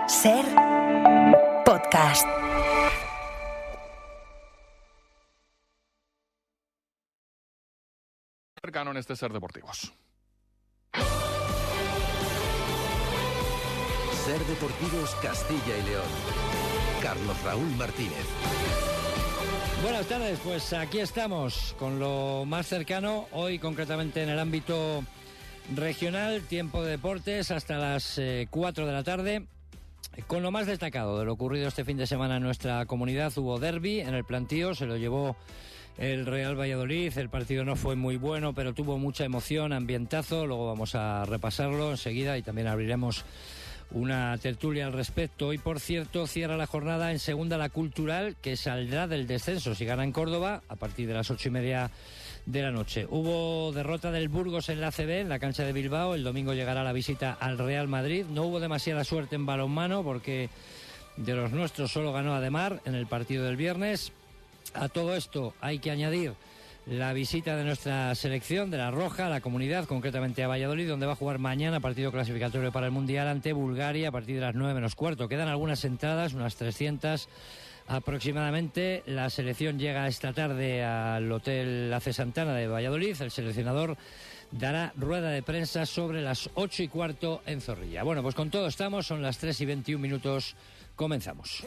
Ser podcast. Cercano en este Ser Deportivos. Ser Deportivos Castilla y León. Carlos Raúl Martínez. Buenas tardes, pues aquí estamos con lo más cercano, hoy concretamente en el ámbito regional, tiempo de deportes hasta las 4 de la tarde. Con lo más destacado de lo ocurrido este fin de semana en nuestra comunidad, hubo derbi en el Plantío, se lo llevó el Real Valladolid. El partido no fue muy bueno, pero tuvo mucha emoción, ambientazo. Luego vamos a repasarlo enseguida y también abriremos una tertulia al respecto. Y por cierto, cierra la jornada en segunda la Cultural, que saldrá del descenso si gana en Córdoba a partir de las 8:30 de la noche. Hubo derrota del Burgos en la ACB, en la cancha de Bilbao. El domingo llegará la visita al Real Madrid. No hubo demasiada suerte en balonmano porque de los nuestros solo ganó Ademar en el partido del viernes. A todo esto hay que añadir la visita de nuestra selección de la Roja a la comunidad, concretamente a Valladolid, donde va a jugar mañana partido clasificatorio para el Mundial ante Bulgaria a partir de las 9:45. Quedan algunas entradas, unas 300 aproximadamente. La selección llega esta tarde al Hotel Ace Santana de Valladolid. El seleccionador dará rueda de prensa sobre las 8:15 en Zorrilla. Bueno, pues con todo estamos, son las 3:21, comenzamos.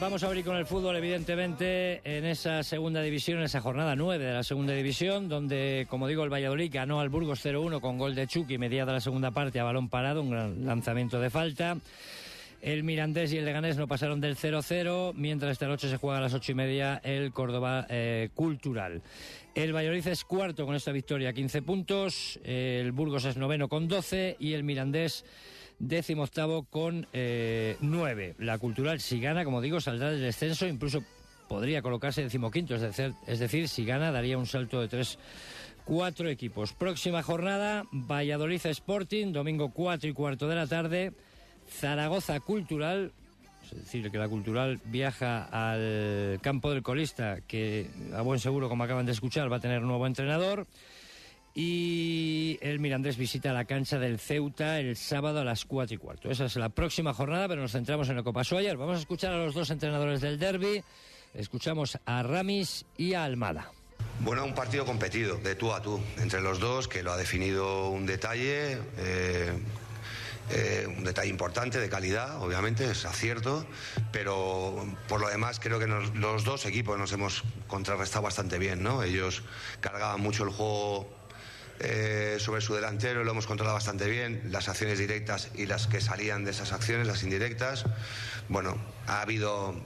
Vamos a abrir con el fútbol, evidentemente, en esa segunda división, en esa jornada 9 de la segunda división, donde, como digo, el Valladolid ganó al Burgos 0-1 con gol de Chucky, mediada la segunda parte a balón parado, un gran lanzamiento de falta. El Mirandés y el Leganés no pasaron del 0-0, mientras esta noche se juega a las 8:30 el Córdoba Cultural. El Valladolid es cuarto con esta victoria, 15 puntos, el Burgos es noveno con 12 y el Mirandés 18º con 9. La Cultural, si gana, como digo, saldrá del descenso, incluso podría colocarse 15º, es decir, si gana daría un salto de 3-4 equipos. Próxima jornada, Valladolid Sporting, domingo 4:15 de la tarde, Zaragoza Cultural, es decir, que la Cultural viaja al campo del colista, que a buen seguro, como acaban de escuchar, va a tener nuevo entrenador. Y el Mirandés visita la cancha del Ceuta el sábado a las 4:15. Esa es la próxima jornada, pero nos centramos en lo que pasó ayer. Vamos a escuchar a los dos entrenadores del derbi. Escuchamos a Ramis y a Almada. Bueno, un partido competido, de tú a tú, entre los dos, que lo ha definido un detalle importante, de calidad, obviamente, es acierto, pero por lo demás creo que los dos equipos nos hemos contrarrestado bastante bien, ¿no? Ellos cargaban mucho el juego sobre su delantero, lo hemos controlado bastante bien, las acciones directas y las que salían de esas acciones, las indirectas. Bueno, ha habido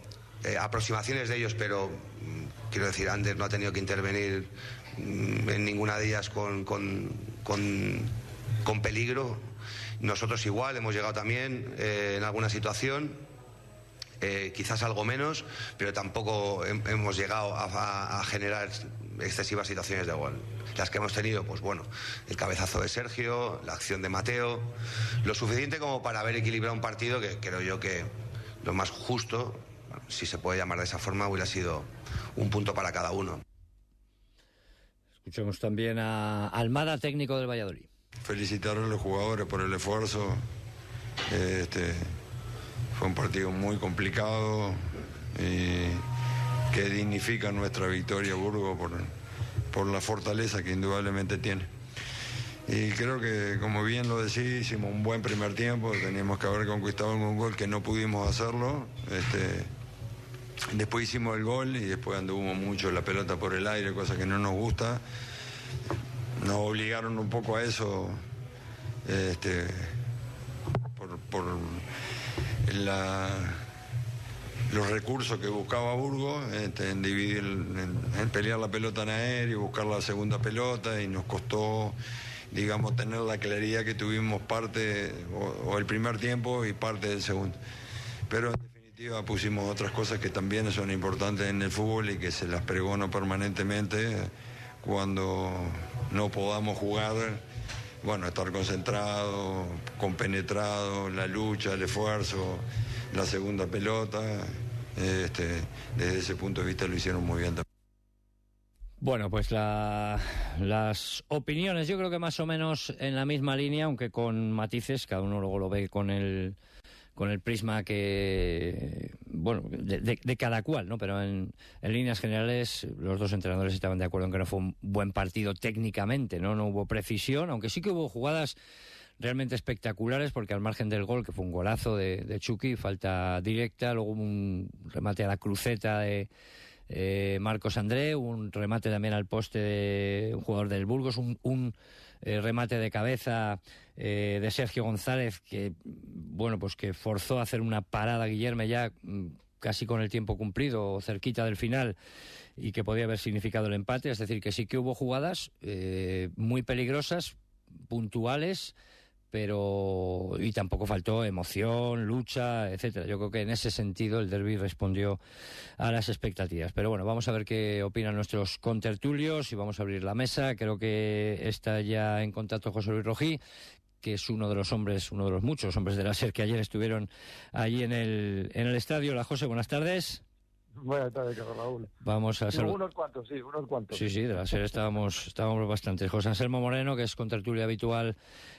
aproximaciones de ellos, pero quiero decir, Ander no ha tenido que intervenir en ninguna de ellas con peligro. Nosotros igual hemos llegado también en alguna situación, quizás algo menos, pero tampoco hemos llegado a generar excesivas situaciones de gol. Las que hemos tenido, pues bueno, el cabezazo de Sergio, la acción de Mateo, lo suficiente como para haber equilibrado un partido que creo yo que lo más justo, si se puede llamar de esa forma, hubiera sido un punto para cada uno. Escuchamos también a Almada, técnico del Valladolid. Felicitar a los jugadores por el esfuerzo. Fue un partido muy complicado y que dignifica nuestra victoria Burgos por la fortaleza que indudablemente tiene. Y creo que, como bien lo decís, hicimos un buen primer tiempo, teníamos que haber conquistado un gol que no pudimos hacerlo. Después hicimos el gol y después anduvimos mucho la pelota por el aire, cosa que no nos gusta. Nos obligaron un poco a eso, por los recursos que buscaba Burgos, en dividir, en pelear la pelota en aéreo, buscar la segunda pelota, y nos costó, digamos, tener la claridad que tuvimos parte o el primer tiempo y parte del segundo. Pero en definitiva pusimos otras cosas que también son importantes en el fútbol y que se las pregono permanentemente. Cuando no podamos jugar, bueno, estar concentrado, compenetrado, la lucha, el esfuerzo, la segunda pelota. Desde ese punto de vista lo hicieron muy bien también. Bueno, pues las opiniones yo creo que más o menos en la misma línea, aunque con matices, cada uno luego lo ve con el prisma que, bueno, de cada cual, ¿no? Pero en líneas generales los dos entrenadores estaban de acuerdo en que no fue un buen partido técnicamente, ¿no? No hubo precisión, aunque sí que hubo jugadas realmente espectaculares, porque al margen del gol, que fue un golazo de Chucky, falta directa, luego hubo un remate a la cruceta de Marcos André, un remate también al poste de un jugador del Burgos, un remate de cabeza de Sergio González que, bueno, pues que forzó a hacer una parada Guillermo ya casi con el tiempo cumplido, cerquita del final, y que podía haber significado el empate. Es decir, que sí que hubo jugadas muy peligrosas, puntuales, pero y tampoco faltó emoción, lucha, etcétera. Yo creo que en ese sentido el derbi respondió a las expectativas. Pero bueno, vamos a ver qué opinan nuestros contertulios y vamos a abrir la mesa. Creo que está ya en contacto José Luis Rojí, que es uno de los muchos hombres de la SER que ayer estuvieron allí en el estadio. Hola, José, buenas tardes. Buenas tardes, Carlos Raúl. Vamos a saludar. Unos cuantos. Sí, de la SER estábamos bastantes. José Anselmo Moreno, que es contertulio habitual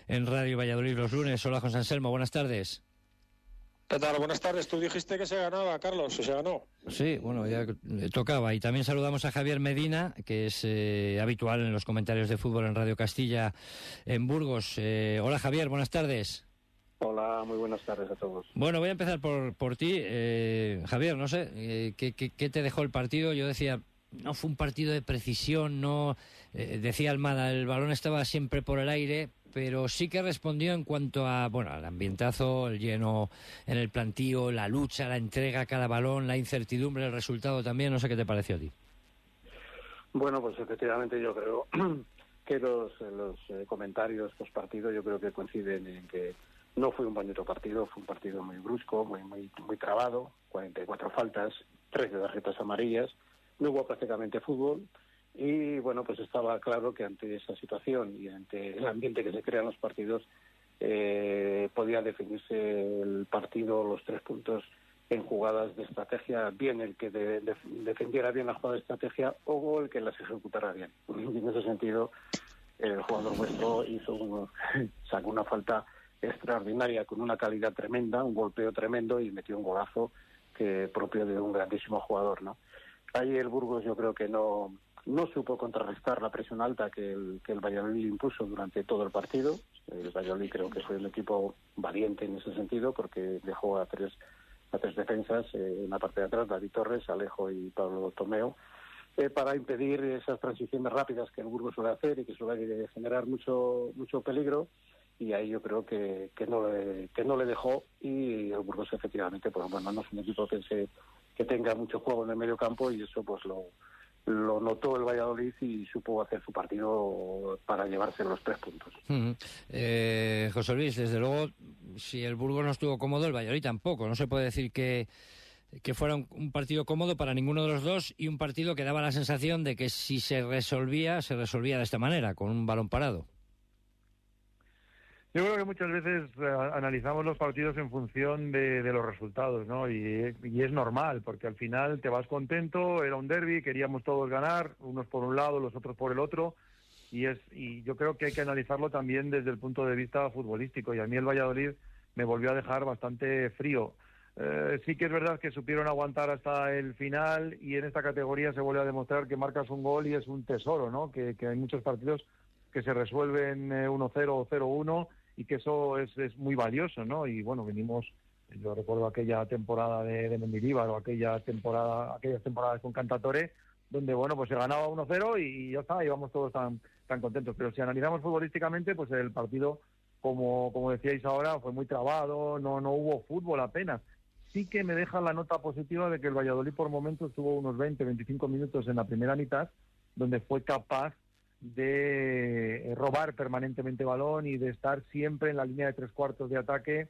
en Radio Valladolid los lunes. Hola, José Anselmo, buenas tardes. ¿Qué tal? Buenas tardes. Tú dijiste que se ganaba, Carlos, se ganó. Sí, bueno, ya tocaba. Y también saludamos a Javier Medina, que es habitual en los comentarios de fútbol en Radio Castilla en Burgos. Hola, Javier, buenas tardes. Hola, muy buenas tardes a todos. Bueno, voy a empezar por ti. Javier, no sé, ¿qué te dejó el partido? Yo decía, no fue un partido de precisión, no decía Almada, el balón estaba siempre por el aire, pero sí que respondió en cuanto a, bueno, al ambientazo, el lleno en el plantío, la lucha, la entrega a cada balón, la incertidumbre, el resultado también. No sé qué te pareció a ti. Bueno, pues efectivamente yo creo que los comentarios post partido yo creo que coinciden en que no fue un bonito partido, fue un partido muy brusco, muy trabado, 44 faltas, 13 tarjetas amarillas, no hubo prácticamente fútbol y bueno, pues estaba claro que ante esa situación y ante el ambiente que se crea en los partidos podía definirse el partido, los 3 puntos en jugadas de estrategia, bien el que defendiera bien la jugada de estrategia o el que las ejecutara bien. Y en ese sentido el jugador vuestro sacó una falta extraordinaria con una calidad tremenda, un golpeo tremendo y metió un golazo que propio de un grandísimo jugador, ¿no? Ahí el Burgos yo creo que no supo contrarrestar la presión alta que el Valladolid impuso durante todo el partido. El Valladolid creo que fue el equipo valiente en ese sentido porque dejó a tres defensas en la parte de atrás, David Torres, Alejo y Pablo Tomeo, para impedir esas transiciones rápidas que el Burgos suele hacer y que suele generar mucho peligro. Y ahí yo creo que no le dejó y el Burgos efectivamente, pues bueno, no es un equipo que tenga mucho juego en el medio campo y eso pues lo notó el Valladolid y supo hacer su partido para llevarse los 3 puntos. José Luis, desde luego, si el Burgos no estuvo cómodo, el Valladolid tampoco. No se puede decir que fuera un partido cómodo para ninguno de los dos y un partido que daba la sensación de que si se resolvía de esta manera, con un balón parado. Yo creo que muchas veces analizamos los partidos en función de los resultados, ¿no? Y es normal, porque al final te vas contento, era un derbi, queríamos todos ganar, unos por un lado, los otros por el otro, y yo creo que hay que analizarlo también desde el punto de vista futbolístico, y a mí el Valladolid me volvió a dejar bastante frío. Sí que es verdad que supieron aguantar hasta el final, y en esta categoría se vuelve a demostrar que marcas un gol y es un tesoro, ¿no? Que hay muchos partidos que se resuelven 1-0 o 0-1, y que eso es muy valioso, ¿no? Y bueno, yo recuerdo aquella temporada de Mendilibar o aquellas temporadas con Cantatore, donde bueno, pues se ganaba 1-0 y ya está, íbamos todos tan contentos. Pero si analizamos futbolísticamente, pues el partido, como decíais ahora, fue muy trabado, no hubo fútbol apenas. Sí que me deja la nota positiva de que el Valladolid por momentos tuvo unos 20-25 minutos en la primera mitad, donde fue capaz de robar permanentemente balón y de estar siempre en la línea de 3/4 de ataque,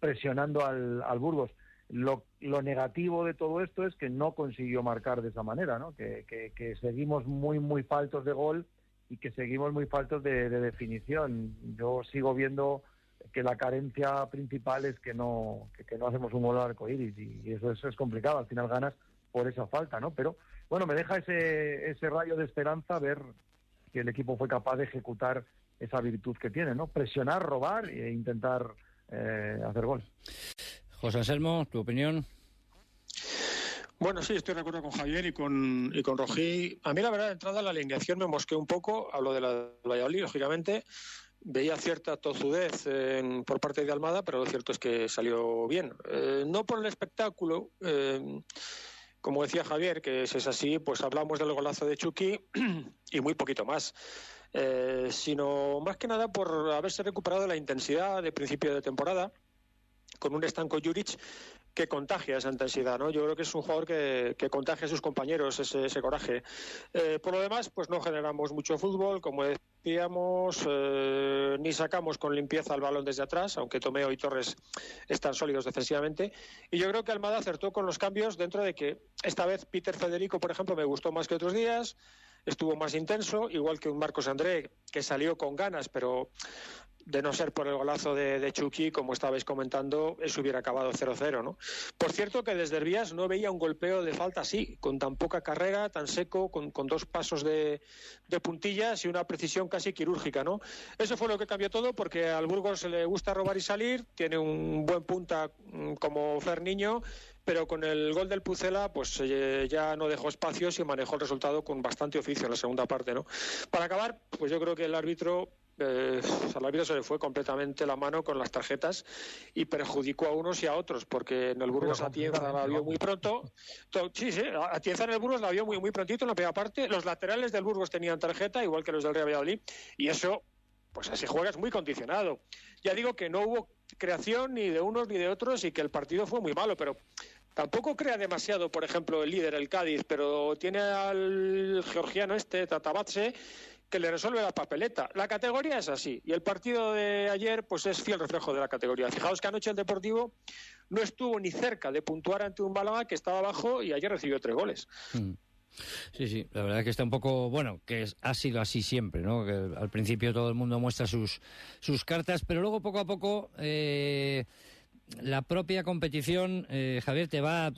presionando al Burgos. Lo negativo de todo esto es que no consiguió marcar de esa manera, ¿no? Que seguimos muy faltos de gol y que seguimos muy faltos de definición. Yo sigo viendo que la carencia principal es que no hacemos un gol al arcoíris y eso es complicado. Al final ganas por esa falta, ¿no? Pero bueno, me deja ese rayo de esperanza ver que el equipo fue capaz de ejecutar esa virtud que tiene, ¿no? Presionar, robar e intentar hacer gol. José Anselmo, ¿tu opinión? Bueno, sí, estoy de acuerdo con Javier y con Rojí. A mí, la verdad, de entrada, la alineación me mosqueó un poco. Hablo de la Valladolid, lógicamente. Veía cierta tozudez por parte de Almada, pero lo cierto es que salió bien. No por el espectáculo, como decía Javier, que si es así, pues hablamos del golazo de Chucky y muy poquito más. Sino más que nada por haberse recuperado la intensidad de principio de temporada con un Stanko Juric que contagia esa intensidad, ¿no? Yo creo que es un jugador que contagia a sus compañeros ese coraje. Por lo demás, pues no generamos mucho fútbol, como decíamos, ni sacamos con limpieza el balón desde atrás, aunque Tomeo y Torres están sólidos defensivamente. Y yo creo que Almada acertó con los cambios dentro de que esta vez Peter Federico, por ejemplo, me gustó más que otros días, estuvo más intenso, igual que un Marcos André, que salió con ganas, pero de no ser por el golazo de Chucky, como estabais comentando, eso hubiera acabado 0-0, ¿no? Por cierto, que desde Herbías no veía un golpeo de falta así, con tan poca carrera, tan seco, con 2 pasos de puntillas y una precisión casi quirúrgica, ¿no? Eso fue lo que cambió todo, porque al Burgos le gusta robar y salir, tiene un buen punta como Fer Niño, pero con el gol del Pucela pues ya no dejó espacios y manejó el resultado con bastante oficio en la segunda parte, ¿no? Para acabar, pues yo creo que el árbitro al árbitro se le fue completamente la mano con las tarjetas y perjudicó a unos y a otros, porque en el Burgos Atienza la vio muy pronto. Sí, Atienza en el Burgos la vio muy prontito en la primera parte. Los laterales del Burgos tenían tarjeta, igual que los del Real Valladolid, y eso, pues así juegas muy condicionado. Ya digo que no hubo creación ni de unos ni de otros y que el partido fue muy malo, pero tampoco crea demasiado, por ejemplo, el líder, el Cádiz, pero tiene al georgiano Tatabatse, que le resuelve la papeleta. La categoría es así, y el partido de ayer pues es fiel reflejo de la categoría. Fijaos que anoche el Deportivo no estuvo ni cerca de puntuar ante un Málaga que estaba abajo y ayer recibió 3 goles. Sí, la verdad es que está un poco, bueno, que ha sido así siempre, ¿no? Que al principio todo el mundo muestra sus cartas, pero luego poco a poco la propia competición, Javier, te va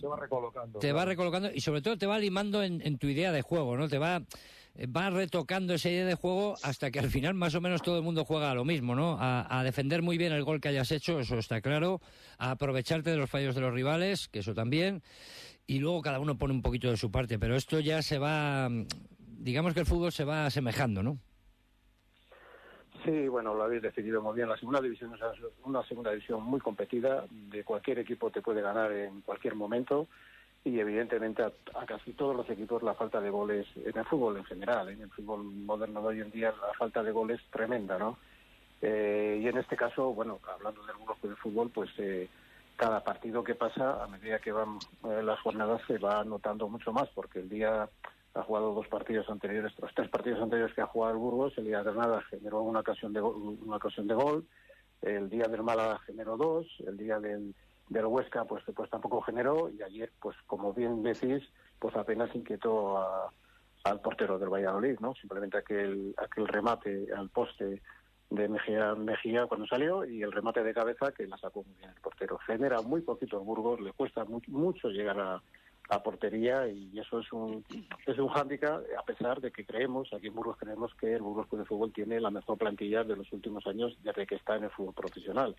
recolocando y sobre todo te va limando en tu idea de juego, ¿no? Te va retocando esa idea de juego hasta que al final más o menos todo el mundo juega a lo mismo, ¿no? A defender muy bien el gol que hayas hecho, eso está claro, a aprovecharte de los fallos de los rivales, que eso también, y luego cada uno pone un poquito de su parte, pero esto ya se va, digamos que el fútbol se va asemejando, ¿no? Sí, bueno, lo habéis definido muy bien. La segunda división es una segunda división muy competida, de cualquier equipo te puede ganar en cualquier momento. Y evidentemente a casi todos los equipos la falta de goles, en el fútbol en general, en el fútbol moderno de hoy en día la falta de goles es tremenda, ¿no? Y en este caso, bueno, hablando del grupo de fútbol, pues cada partido que pasa, a medida que van las jornadas, se va notando mucho más, porque el día ha jugado 2 partidos anteriores, los 3 partidos anteriores que ha jugado el Burgos, el día de Granada generó una ocasión de gol, el día del Málaga generó 2, el día del Huesca pues tampoco generó, y ayer, pues como bien decís, pues apenas inquietó al portero del Valladolid, ¿no? Simplemente aquel remate al poste de Mejía cuando salió, y el remate de cabeza que la sacó muy bien el portero. Genera muy poquito el Burgos, le cuesta mucho llegar a portería, y eso es un hándicap, a pesar de que aquí en Burgos creemos que el Burgos Club de Fútbol tiene la mejor plantilla de los últimos años desde que está en el fútbol profesional.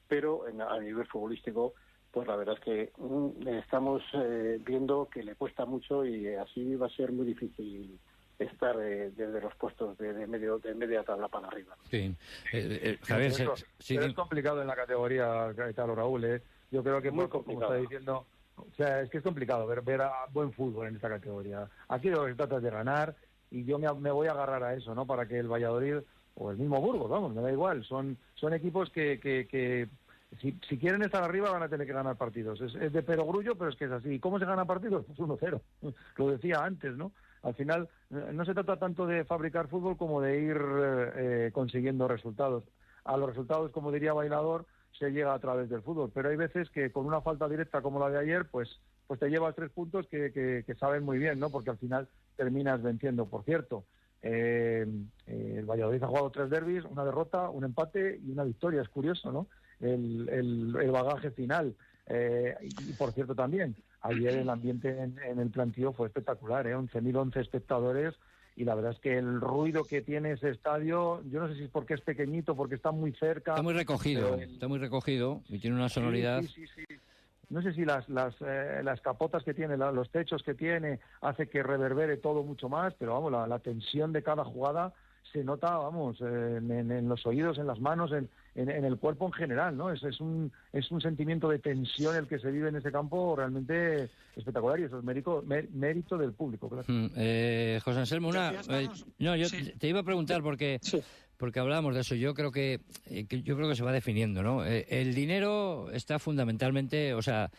Pero a nivel futbolístico, pues la verdad es que estamos viendo que le cuesta mucho, y así va a ser muy difícil estar desde los puestos de media tabla para arriba. Sí. Javier, pero es complicado en la categoría, Carlos Raúl, Yo creo que muy complicado, como está diciendo, o sea, es que es complicado ver a buen fútbol en esta categoría. Aquí lo que se trata es de ganar, y yo me voy a agarrar a eso, ¿no? Para que el Valladolid o el mismo Burgos, vamos, me da igual, son equipos que si quieren estar arriba van a tener que ganar partidos. Es de perogrullo, pero es que es así. ¿Y cómo se ganan partidos? Pues 1-0. Lo decía antes, ¿no? Al final no se trata tanto de fabricar fútbol como de ir consiguiendo resultados. A los resultados, como diría Bailador, se llega a través del fútbol, pero hay veces que con una falta directa como la de ayer, pues te llevas 3 puntos que saben muy bien, ¿no? Porque al final terminas venciendo. Por cierto, el Valladolid ha jugado 3 derbis, una derrota, un empate y una victoria. Es curioso, ¿no? El bagaje final. Y por cierto también, ayer el ambiente en el plantío fue espectacular, 11.011 espectadores, y la verdad es que el ruido que tiene ese estadio, yo no sé si es porque es pequeñito, porque está muy cerca. Está muy recogido y tiene una sonoridad. Sí. No sé si las capotas que tiene, los techos que tiene, hace que reverbere todo mucho más, pero vamos, la tensión de cada jugada se nota, vamos, en los oídos, en las manos, en el cuerpo en general, ¿no? Es un sentimiento de tensión el que se vive en ese campo realmente espectacular, y eso es mérito del público, claro. José Anselmo, te iba a preguntar porque hablábamos de eso. Yo creo que se va definiendo, ¿no? El dinero está fundamentalmente, o sea,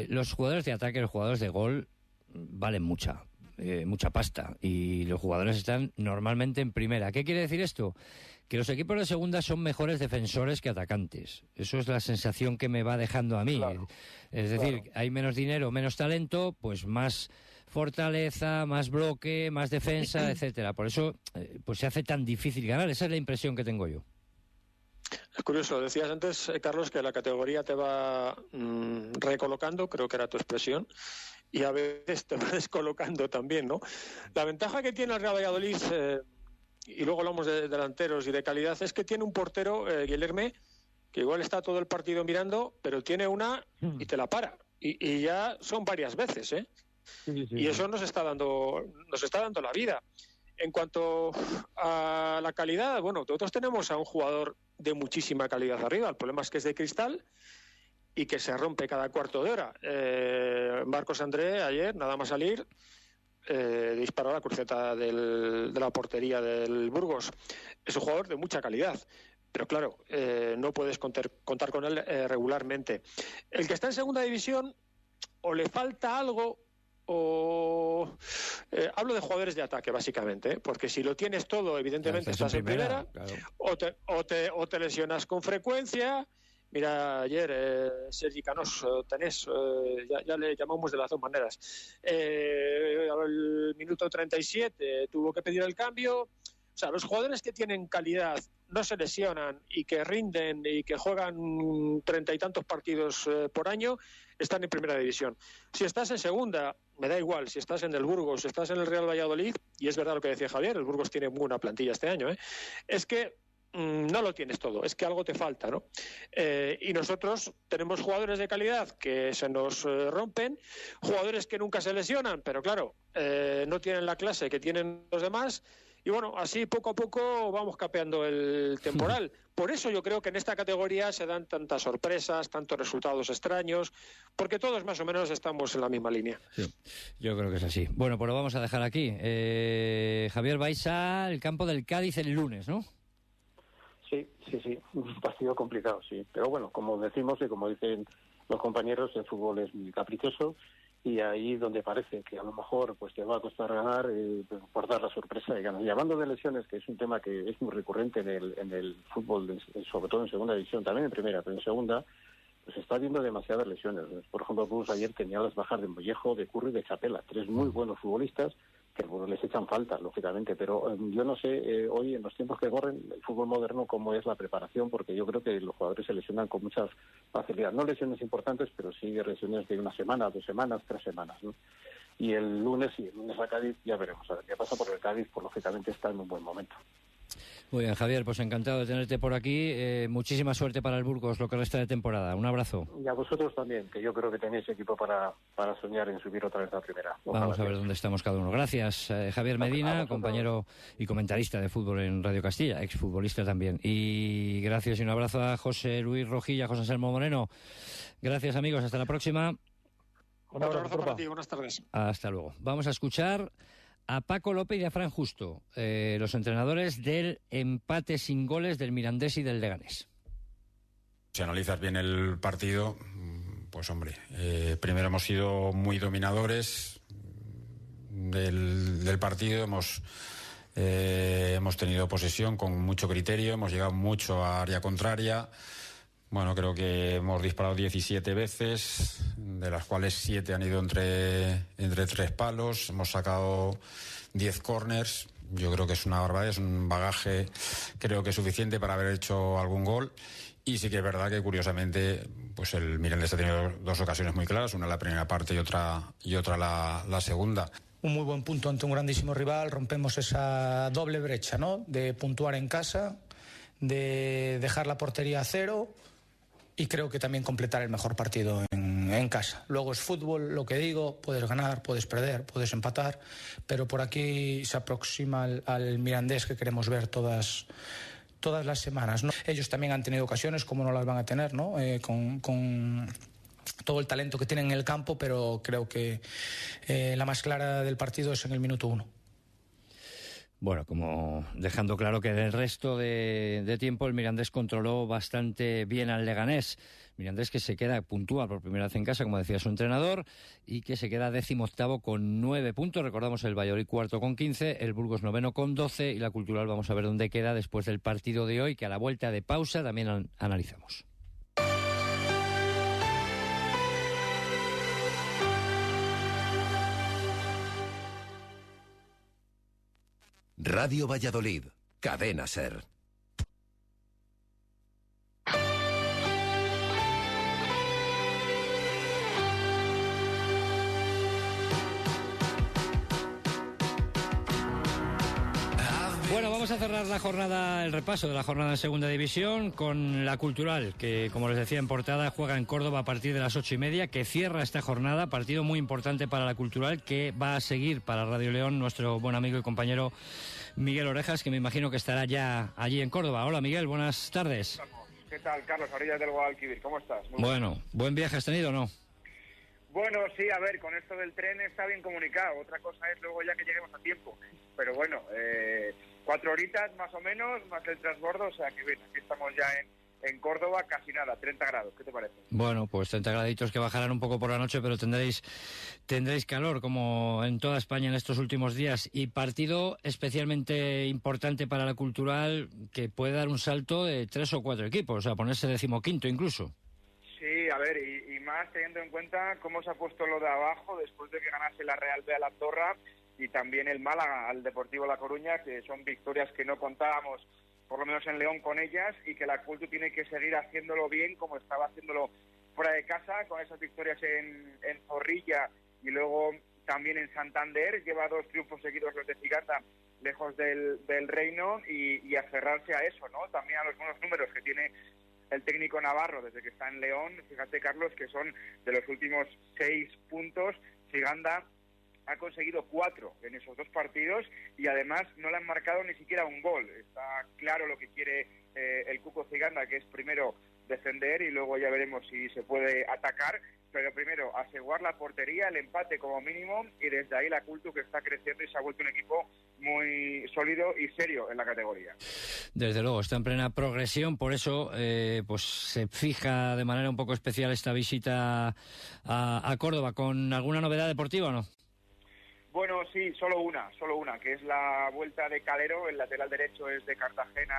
los jugadores de ataque, los jugadores de gol valen mucha pasta, y los jugadores están normalmente en primera. ¿Qué quiere decir esto? Que los equipos de segunda son mejores defensores que atacantes. Eso es la sensación que me va dejando a mí. Claro. Es decir, hay menos dinero, menos talento, pues más fortaleza, más bloque, más defensa, etcétera. Por eso pues se hace tan difícil ganar. Esa es la impresión que tengo yo. Es curioso, decías antes, Carlos, que la categoría te va recolocando, creo que era tu expresión, y a veces te va descolocando también, ¿no? La ventaja que tiene el Real Valladolid, y luego hablamos de delanteros y de calidad, es que tiene un portero, Guilherme, que igual está todo el partido mirando, pero tiene una y te la para. Y ya son varias veces, ¿eh? Sí. Y eso nos está dando la vida. En cuanto a la calidad, bueno, nosotros tenemos a un jugador de muchísima calidad arriba. El problema es que es de cristal y que se rompe cada cuarto de hora. Marcos André, ayer, nada más salir, disparó la cruceta de la portería del Burgos. Es un jugador de mucha calidad, pero claro, no puedes contar con él regularmente. El que está en segunda división, o le falta algo, o hablo de jugadores de ataque básicamente, porque si lo tienes todo, evidentemente estás en primera, claro. o te lesionas con frecuencia. Mira, ayer Sergi Canós, tenés, ya le llamamos de las dos maneras, al minuto 37 tuvo que pedir el cambio. O sea, los jugadores que tienen calidad, no se lesionan y que rinden y que juegan 30 y tantos partidos por año, están en primera división. Si estás en segunda, me da igual, si estás en el Burgos, si estás en el Real Valladolid, y es verdad lo que decía Javier, el Burgos tiene buena plantilla este año, es que no lo tienes todo, es que algo te falta, ¿no? Y nosotros tenemos jugadores de calidad que se nos rompen, jugadores que nunca se lesionan, pero claro, no tienen la clase que tienen los demás. Y bueno, así poco a poco vamos capeando el temporal. Por eso yo creo que en esta categoría se dan tantas sorpresas, tantos resultados extraños, porque todos más o menos estamos en la misma línea. Sí, yo creo que es así. Bueno, pues lo vamos a dejar aquí. Javier, vais al campo del Cádiz el lunes, ¿no? Sí. Un partido complicado, sí. Pero bueno, como decimos y como dicen los compañeros, el fútbol es muy caprichoso. Y ahí donde parece que a lo mejor pues te va a costar ganar, por dar la sorpresa de ganar. Y hablando de lesiones, que es un tema que es muy recurrente en el fútbol, sobre todo en segunda división, también en primera, pero en segunda, pues está habiendo demasiadas lesiones. Por ejemplo, Cruz ayer tenía las bajas de Mollejo, de Curry y de Chapela, 3 muy buenos futbolistas que bueno, les echan falta, lógicamente, pero yo no sé hoy en los tiempos que corren el fútbol moderno cómo es la preparación, porque yo creo que los jugadores se lesionan con mucha facilidad, no lesiones importantes, pero sí lesiones de 1 semana, 2 semanas, 3 semanas, ¿no? Y el lunes a Cádiz ya veremos a ver qué pasa, porque el Cádiz pues lógicamente está en un buen momento. Muy bien, Javier, pues encantado de tenerte por aquí. Muchísima suerte para el Burgos lo que resta de temporada. Un abrazo. Y a vosotros también, que yo creo que tenéis equipo para soñar en subir otra vez a primera. Ojalá. Vamos a ver dónde estamos cada uno. Gracias, Javier Medina, compañero y comentarista de fútbol en Radio Castilla, exfutbolista también. Y gracias y un abrazo a José Luis Rojilla, José Anselmo Moreno. Gracias, amigos. Hasta la próxima. Un abrazo para ti. Buenas tardes. Hasta luego. Vamos a escuchar a Paco López y a Fran Justo, los entrenadores del empate sin goles del Mirandés y del Leganés. Si analizas bien el partido, pues hombre, primero hemos sido muy dominadores del partido, hemos tenido posesión con mucho criterio, hemos llegado mucho a área contraria. Bueno, creo que hemos disparado 17 veces, de las cuales 7 han ido entre 3 palos. Hemos sacado 10 córners. yo creo que es una barbaridad, es un bagaje creo que suficiente para haber hecho algún gol. Y sí que es verdad que curiosamente pues el Mirandés ha tenido 2 ocasiones muy claras, una en la primera parte y otra la segunda. Un muy buen punto ante un grandísimo rival, rompemos esa doble brecha, ¿no? De puntuar en casa, de dejar la portería a 0 y creo que también completar el mejor partido en casa. Luego es fútbol, lo que digo, puedes ganar, puedes perder, puedes empatar, pero por aquí se aproxima al Mirandés que queremos ver todas las semanas, ¿no? Ellos también han tenido ocasiones, como no las van a tener, ¿no? Con todo el talento que tienen en el campo, pero creo que la más clara del partido es en el minuto 1. Bueno, como dejando claro que en el resto de tiempo el Mirandés controló bastante bien al Leganés. Mirandés que se queda puntúa por primera vez en casa, como decía su entrenador, y que se queda 18º con 9 puntos. Recordamos el Valladolid cuarto con 15, el Burgos noveno con 12 y la Cultural vamos a ver dónde queda después del partido de hoy, que a la vuelta de pausa también analizamos. Radio Valladolid, Cadena SER. Bueno, vamos a cerrar la jornada, el repaso de la jornada en Segunda División con la Cultural, que como les decía en portada juega en Córdoba a partir de las 8:30, que cierra esta jornada, partido muy importante para la Cultural, que va a seguir para Radio León nuestro buen amigo y compañero Miguel Orejas, que me imagino que estará ya allí en Córdoba. Hola Miguel, buenas tardes. ¿Qué tal, Carlos? A orillas del Guadalquivir, ¿cómo estás? Bueno, ¿buen viaje has tenido o no? Bueno, sí, a ver, con esto del tren está bien comunicado. Otra cosa es luego ya que lleguemos a tiempo. Pero bueno, 4 horitas más o menos, más el transbordo, o sea que bien, aquí estamos ya en Córdoba, casi nada, 30 grados, ¿qué te parece? Bueno, pues 30 graditos que bajarán un poco por la noche, pero tendréis calor, como en toda España en estos últimos días. Y partido especialmente importante para la Cultural, que puede dar un salto de 3 o 4 equipos, o sea, ponerse 15º incluso. Sí, a ver, y más teniendo en cuenta cómo se ha puesto lo de abajo después de que ganase la Real B a la Andorra y también el Málaga al Deportivo La Coruña, que son victorias que no contábamos, por lo menos en León, con ellas, y que la Cultu tiene que seguir haciéndolo bien como estaba haciéndolo fuera de casa, con esas victorias en Zorrilla y luego también en Santander. Lleva 2 triunfos seguidos los de Ciganda, lejos del reino, y aferrarse a eso, ¿no? También a los buenos números que tiene el técnico navarro desde que está en León. Fíjate, Carlos, que son de los últimos 6 puntos. Ciganda ha conseguido 4 en esos 2 partidos y además no le han marcado ni siquiera un gol. Está claro lo que quiere el Cuco Ciganda, que es primero defender y luego ya veremos si se puede atacar, pero primero asegurar la portería, el empate como mínimo, y desde ahí la Cultu, que está creciendo y se ha vuelto un equipo muy sólido y serio en la categoría. Desde luego, está en plena progresión, por eso pues se fija de manera un poco especial esta visita a Córdoba. ¿Con alguna novedad deportiva o no? Bueno, sí, solo una, que es la vuelta de Calero. El lateral derecho es de Cartagena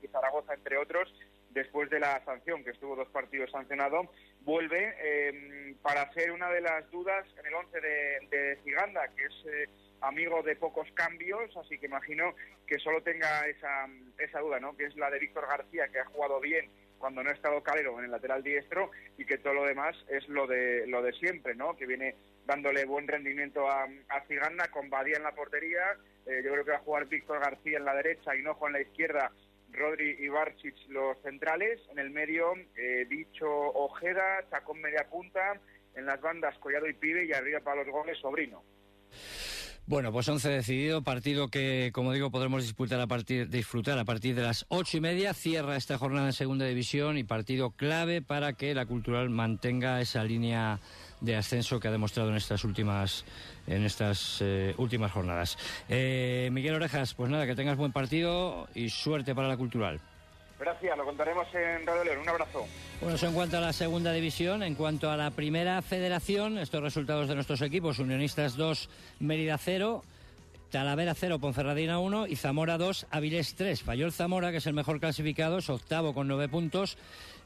y Zaragoza, entre otros. Después de la sanción, que estuvo 2 partidos sancionado, vuelve para hacer una de las dudas en el 11 de Ciganda, que es amigo de pocos cambios, así que imagino que solo tenga esa duda, ¿no? Que es la de Víctor García, que ha jugado bien cuando no ha estado Calero en el lateral diestro, y que todo lo demás es lo de siempre, ¿no? Que viene dándole buen rendimiento a Ciganda, con Badía en la portería. Yo creo que va a jugar Víctor García en la derecha, Hinojo en la izquierda, Rodri y Barčić los centrales, en el medio Bicho, Ojeda, Chacón media punta, en las bandas Collado y Pibe, y arriba para los goles Sobrino. Bueno, pues 11 decidido, partido que, como digo, podremos disfrutar a partir de las 8:30, cierra esta jornada en Segunda División, y partido clave para que la Cultural mantenga esa línea de ascenso que ha demostrado en estas últimas jornadas. Miguel Orejas, pues nada, que tengas buen partido y suerte para la Cultural. Gracias, lo contaremos en Radio León. Un abrazo. Bueno, eso en cuanto a la Segunda División. En cuanto a la Primera Federación, estos resultados de nuestros equipos: Unionistas 2, Mérida 0, Talavera 0, Ponferradina 1 y Zamora 2, Avilés 3. Falló el Zamora, que es el mejor clasificado, es 8º con 9 puntos,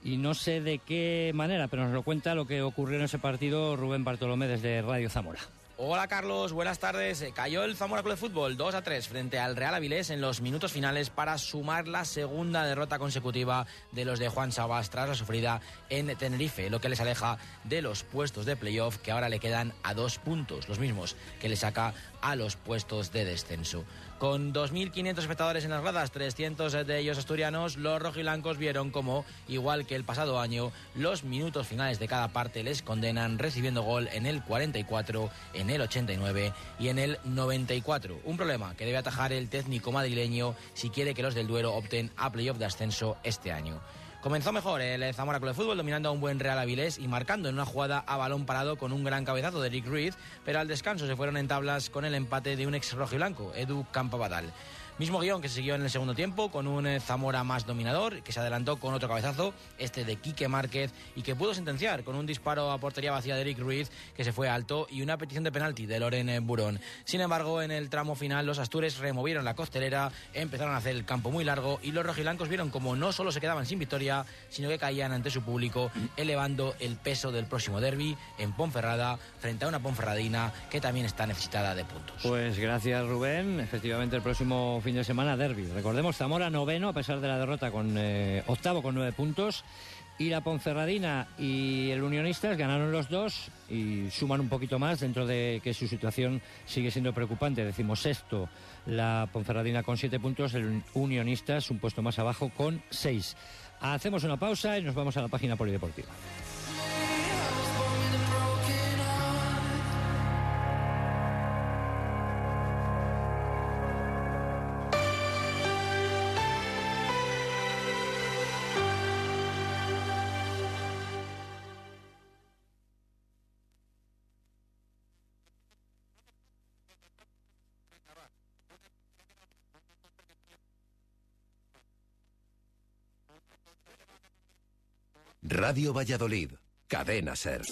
y no sé de qué manera, pero nos lo cuenta lo que ocurrió en ese partido Rubén Bartolomé desde Radio Zamora. Hola Carlos, buenas tardes. Cayó el Zamora Club de Fútbol 2-3 frente al Real Avilés en los minutos finales para sumar la segunda derrota consecutiva de los de Juan Sabas tras la sufrida en Tenerife, lo que les aleja de los puestos de playoff, que ahora le quedan a 2 puntos, los mismos que le saca a los puestos de descenso. Con 2.500 espectadores en las gradas, 300 de ellos asturianos, los rojiblancos vieron como, igual que el pasado año, los minutos finales de cada parte les condenan, recibiendo gol en el 44, en el 89 y en el 94. Un problema que debe atajar el técnico madrileño si quiere que los del Duero opten a playoff de ascenso este año. Comenzó mejor el Zamora Club de Fútbol, dominando a un buen Real Avilés y marcando en una jugada a balón parado con un gran cabezazo de Eric Ruiz, pero al descanso se fueron en tablas con el empate de un ex rojiblanco, Edu Campabadal. Mismo guión que se siguió en el segundo tiempo, con un Zamora más dominador, que se adelantó con otro cabezazo, este de Quique Márquez, y que pudo sentenciar con un disparo a portería vacía de Eric Ruiz, que se fue alto, y una petición de penalti de Loren Burón. Sin embargo, en el tramo final, los astures removieron la costelera, empezaron a hacer el campo muy largo, y los rojiblancos vieron como no solo se quedaban sin victoria, sino que caían ante su público, elevando el peso del próximo derbi en Ponferrada, frente a una Ponferradina que también está necesitada de puntos. Pues gracias, Rubén. Efectivamente, el próximo fin de semana derbi. Recordemos, Zamora noveno a pesar de la derrota, con octavo con 9 puntos, y la Ponferradina y el Unionistas ganaron los dos y suman un poquito más, dentro de que su situación sigue siendo preocupante. 16º la Ponferradina con 7 puntos, el Unionistas un puesto más abajo con 6. Hacemos una pausa y nos vamos a la página polideportiva. Radio Valladolid, Cadena SER.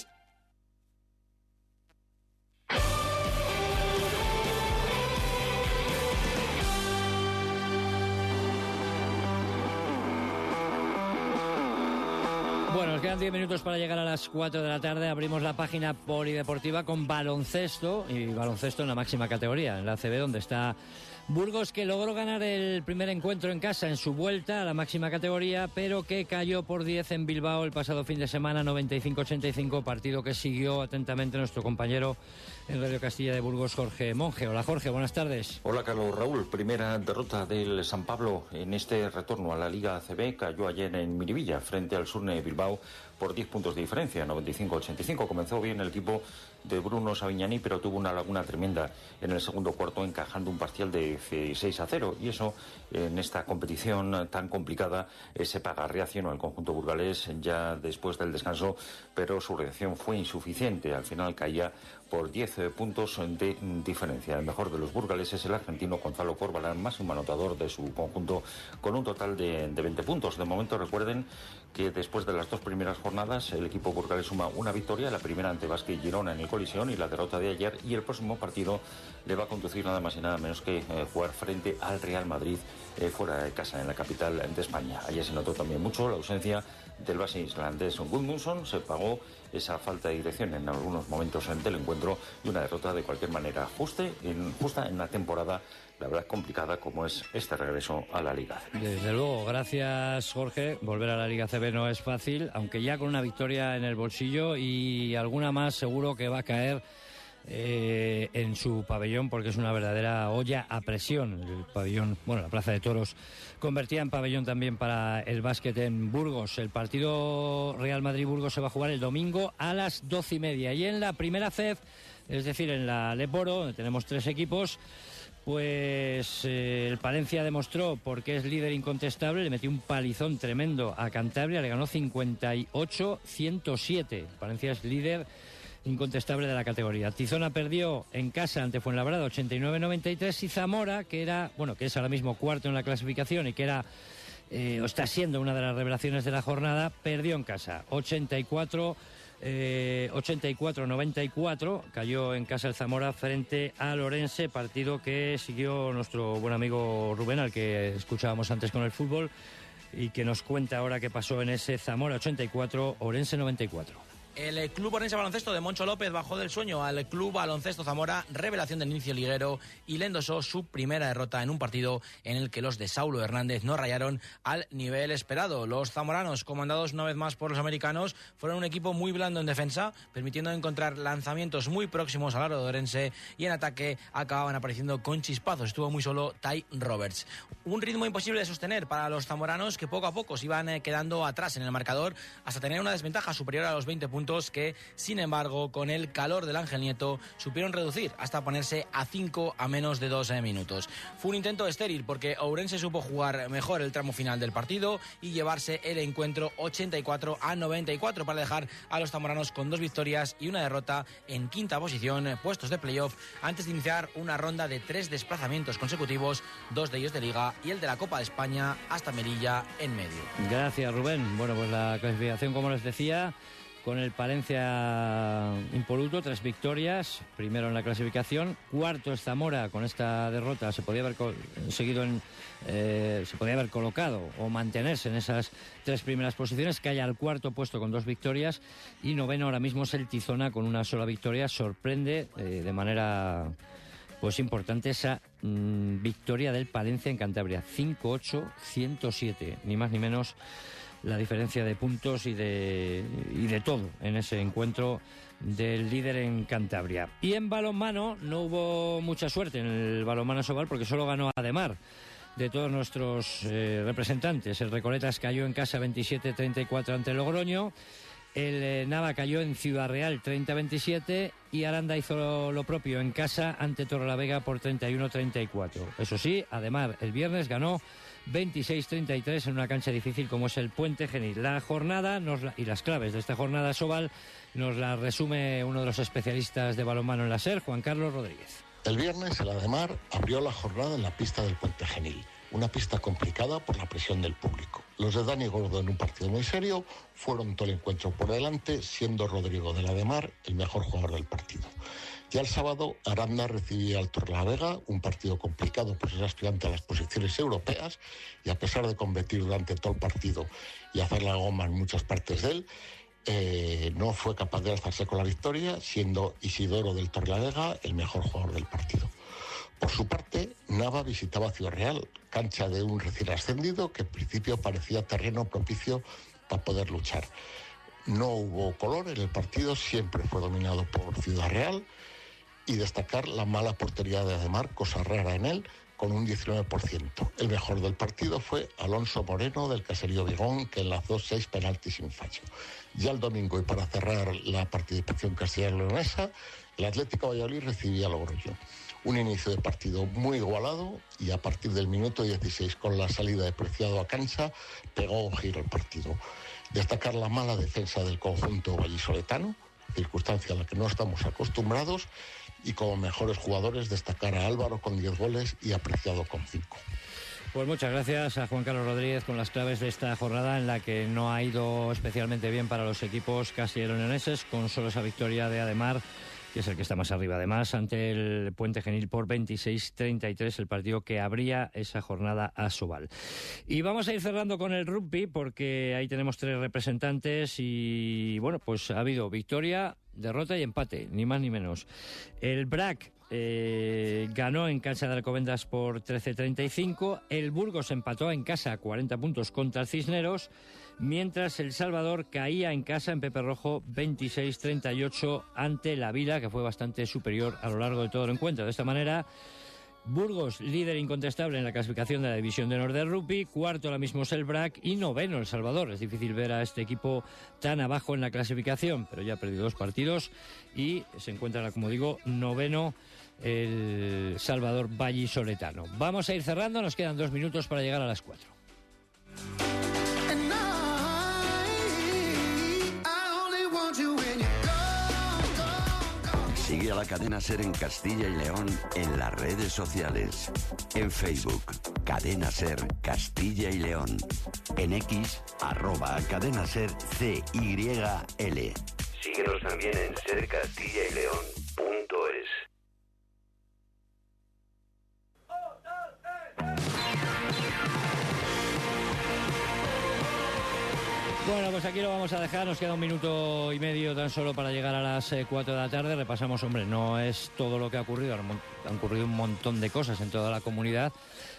Bueno, nos quedan 10 minutos para llegar a las 4 de la tarde. Abrimos la página polideportiva con baloncesto, y baloncesto en la máxima categoría, en la ACB, donde está Burgos, que logró ganar el primer encuentro en casa en su vuelta a la máxima categoría, pero que cayó por 10 en Bilbao el pasado fin de semana, 95-85, partido que siguió atentamente nuestro compañero en Radio Castilla de Burgos, Jorge Monge. Hola Jorge, buenas tardes. Hola Carlos Raúl. Primera derrota del San Pablo en este retorno a la Liga ACB. Cayó ayer en Miribilla frente al Surne Bilbao por 10 puntos de diferencia, 95-85. Comenzó bien el equipo de Bruno Savignani, pero tuvo una laguna tremenda en el segundo cuarto, encajando un parcial de 6-0, y eso en esta competición tan complicada se paga. Reaccionó el conjunto burgalés ya después del descanso, pero su reacción fue insuficiente. Al final caía por 10 puntos de diferencia. El mejor de los burgaleses es el argentino Gonzalo Corbalán, máximo anotador de su conjunto, con un total de 20 puntos. De momento, recuerden que después de las 2 primeras jornadas el equipo burgalés suma una victoria, la primera ante Basque Girona en el Colisión y la derrota de ayer, y el próximo partido le va a conducir nada más y nada menos que jugar frente al Real Madrid fuera de casa, en la capital de España. Ayer se notó también mucho la ausencia del base islandés Gudmundsson. Se pagó esa falta de dirección en algunos momentos del encuentro, y una derrota de cualquier manera justa en una temporada, la verdad, complicada como es este regreso a la Liga ACB. Desde luego, gracias Jorge. Volver a la Liga ACB no es fácil, aunque ya con una victoria en el bolsillo y alguna más seguro que va a caer en su pabellón, porque es una verdadera olla a presión. El pabellón, bueno, la Plaza de Toros convertía en pabellón también para el básquet en Burgos. El partido Real Madrid-Burgos se va a jugar el domingo a las 12:30. Y en la primera CEF, es decir, en la Leporo, donde tenemos 3 equipos, pues el Palencia demostró, porque es líder incontestable, le metió un palizón tremendo a Cantabria, le ganó 58-107. Palencia es líder incontestable de la categoría. Tizona perdió en casa ante Fuenlabrada 89-93, y Zamora, que es ahora mismo cuarto en la clasificación y que era o está siendo una de las revelaciones de la jornada, perdió en casa 84-94, cayó en casa el Zamora frente al Orense, partido que siguió nuestro buen amigo Rubén, al que escuchábamos antes con el fútbol, y que nos cuenta ahora qué pasó en ese Zamora 84, Orense 94. El Club Orense Baloncesto de Moncho López bajó del sueño al Club Baloncesto Zamora, revelación del inicio liguero, y le endosó su primera derrota en un partido en el que los de Saulo Hernández no rayaron al nivel esperado. Los zamoranos, comandados una vez más por los americanos, fueron un equipo muy blando en defensa, permitiendo encontrar lanzamientos muy próximos al aro de Orense, y en ataque acababan apareciendo con chispazos. Estuvo muy solo Ty Roberts. Un ritmo imposible de sostener para los zamoranos, que poco a poco se iban quedando atrás en el marcador hasta tener una desventaja superior a los 20 puntos que, sin embargo, con el calor del Ángel Nieto, supieron reducir hasta ponerse a 5 a menos de 2 minutos. Fue un intento estéril porque Ourense supo jugar mejor el tramo final del partido y llevarse el encuentro 84-94 para dejar a los zamoranos con 2 victorias y una derrota en quinta posición, puestos de playoff, antes de iniciar una ronda de 3 desplazamientos consecutivos, 2 de ellos de Liga y el de la Copa de España hasta Melilla en medio. Gracias, Rubén. Bueno, pues la clasificación, como les decía, con el Palencia impoluto, 3 victorias, primero en la clasificación, cuarto es Zamora. Con esta derrota se podía haber se podía haber colocado o mantenerse en esas 3 primeras posiciones, que haya al cuarto puesto con 2 victorias, y noveno ahora mismo es el Tizona con una sola victoria. Sorprende de manera pues importante esa victoria del Palencia en Cantabria, 5-8-107, ni más ni menos la diferencia de puntos y de todo en ese encuentro del líder en Cantabria. Y en balonmano no hubo mucha suerte en el balonmano Sobal, porque solo ganó Ademar de todos nuestros representantes. El Recoletas cayó en casa 27-34 ante Logroño. El Nava cayó en Ciudad Real 30-27 y Aranda hizo lo propio en casa ante Torrelavega por 31-34. Eso sí, Ademar el viernes ganó 26-33 en una cancha difícil como es el Puente Genil. La jornada y las claves de esta jornada Sobal nos la resume uno de los especialistas de balonmano en la SER, Juan Carlos Rodríguez. El viernes el Ademar abrió la jornada en la pista del Puente Genil, una pista complicada por la presión del público. Los de Dani Gordo, en un partido muy serio, fueron todo el encuentro por delante, siendo Rodrigo del Ademar el mejor jugador del partido. Ya el sábado, Aranda recibía al Torrelavega, un partido complicado, pues era aspirante a las posiciones europeas, y a pesar de competir durante todo el partido y hacer la goma en muchas partes de él, no fue capaz de alzarse con la victoria, siendo Isidoro del Torrelavega el mejor jugador del partido. Por su parte, Nava visitaba Ciudad Real, cancha de un recién ascendido que en principio parecía terreno propicio para poder luchar. No hubo color en el partido, siempre fue dominado por Ciudad Real, y destacar la mala portería de Ademar, cosa rara en él, con un 19%. El mejor del partido fue Alonso Moreno del Caserío Vigón, que enlazó 6 penaltis sin fallo. Ya el domingo, y para cerrar la participación castellano-leonesa, el Atlético Valladolid recibía a Logroño. Un inicio de partido muy igualado, y a partir del minuto 16, con la salida de Preciado a cancha, pegó un giro el partido. Destacar la mala defensa del conjunto vallisoletano, circunstancia a la que no estamos acostumbrados, y como mejores jugadores destacar a Álvaro con 10 goles y a Preciado con 5. Pues muchas gracias a Juan Carlos Rodríguez con las claves de esta jornada, en la que no ha ido especialmente bien para los equipos castellano-leoneses, con solo esa victoria de Ademar, que es el que está más arriba además, ante el Puente Genil por 26-33, el partido que abría esa jornada a Sobal. Y vamos a ir cerrando con el rugby, porque ahí tenemos 3 representantes y, bueno, pues ha habido victoria, derrota y empate, ni más ni menos. El BRAC ganó en cancha de Alcobendas por 13-35, el Burgos empató en casa a 40 puntos contra el Cisneros, mientras el Salvador caía en casa en Pepe Rojo 26-38 ante la Vila, que fue bastante superior a lo largo de todo el encuentro. De esta manera, Burgos, líder incontestable en la clasificación de la División de Honor de Rugby, cuarto ahora mismo es el BRAC y noveno el Salvador. Es difícil ver a este equipo tan abajo en la clasificación, pero ya ha perdido 2 partidos y se encuentra, como digo, noveno el Salvador vallisoletano. Vamos a ir cerrando, nos quedan 2 minutos para llegar a las 4. Sigue a la cadena SER en Castilla y León en las redes sociales. En Facebook, Cadena SER Castilla y León. En X, @Cadena SER CYL. Síguenos también en sercastillaYleón.es. Bueno, pues aquí lo vamos a dejar. Nos queda 1 minuto y medio tan solo para llegar a las 4 de la tarde. Repasamos, hombre, no es todo lo que ha ocurrido. Han ocurrido un montón de cosas en toda la comunidad,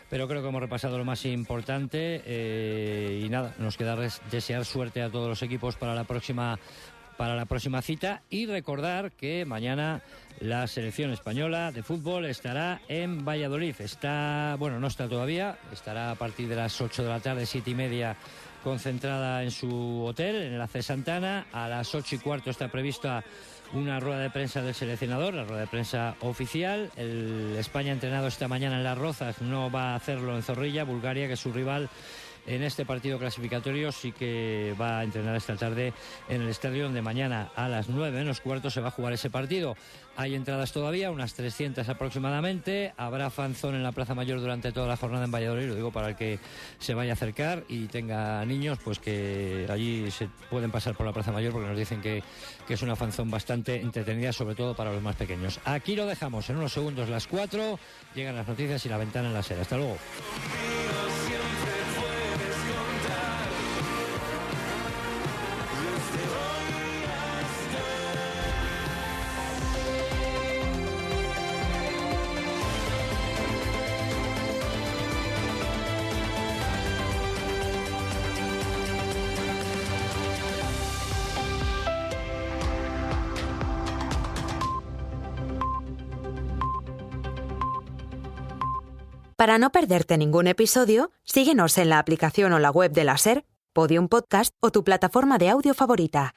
pero creo que hemos repasado lo más importante. Y nada, nos queda desear suerte a todos los equipos para la próxima cita, y recordar que mañana la selección española de fútbol estará en Valladolid. No está todavía, estará a partir de las 8 de la tarde, 7:30, concentrada en su hotel, en el AC Santana. A las 8:15 está prevista una rueda de prensa del seleccionador, la rueda de prensa oficial. El España entrenado esta mañana en Las Rozas no va a hacerlo en Zorrilla. Bulgaria, que es su rival en este partido clasificatorio, sí que va a entrenar esta tarde en el estadio, donde mañana a las 9:15 se va a jugar ese partido. Hay entradas todavía, unas 300 aproximadamente. Habrá fanzón en la Plaza Mayor durante toda la jornada en Valladolid, lo digo para el que se vaya a acercar y tenga niños, pues que allí se pueden pasar por la Plaza Mayor, porque nos dicen que es una fanzón bastante entretenida, sobre todo para los más pequeños. Aquí lo dejamos, en unos segundos las 4, llegan las noticias y la ventana en la SER. Hasta luego. Para no perderte ningún episodio, síguenos en la aplicación o la web de la SER, Podium Podcast o tu plataforma de audio favorita.